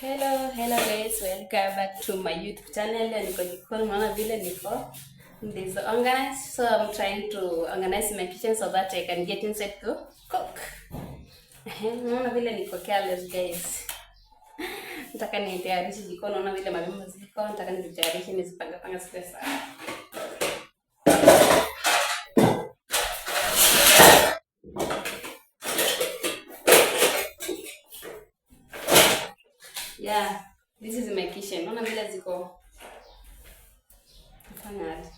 Hello guys, welcome back to my YouTube channel. Niko jikoni, maana vile niko disorganized, so I'm trying to organize my kitchen so that I can get inside to cook. Maana vile niko careless guys. Nataka nitayarishe jikoni, maana vile mabimba ziko, nataka nitayarishe nisipanga stress. Yeah, this is my kitchen. Naona vile ziko fanari.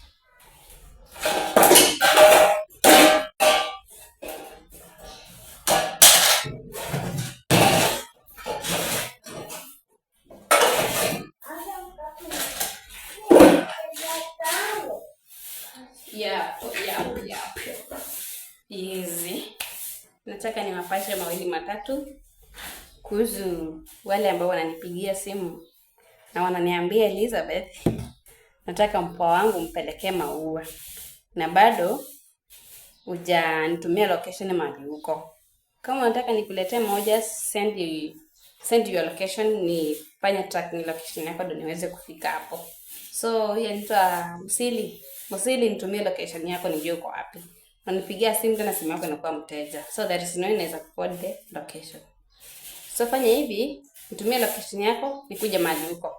Yeah. Easy. Nataka niwapashe mawili matatu kuhusu wale ambao wananipigia simu na wananiambia Elizabeth, nataka mpoa wangu mpelekee maua na bado hujanitumia location mahali huko. Kama unataka nikuletee moja, send your location, nifanye track ni location yako ndio niweze kufika hapo. So hiyo nita Msili nitumie location yako nijue uko wapi. Unanipigia simu tena simu yako inakuwa mteja. So that is no inaweza kucode the location. So fanya hivi, nitumie location yako nikuje mahali huko.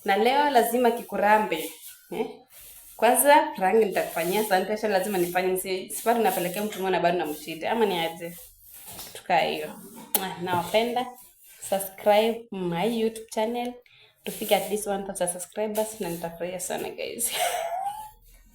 Na leo lazima kikurambe. Kwanza rangi nitakufanyia sanitation, lazima nifanye, sipati napelekea mtu mmoja bado namshinde ama ni aje. Tukaa hiyo. Nawapenda. Subscribe my YouTube channel. Tufike at least 1000 subscribers na nitafurahia sana guys.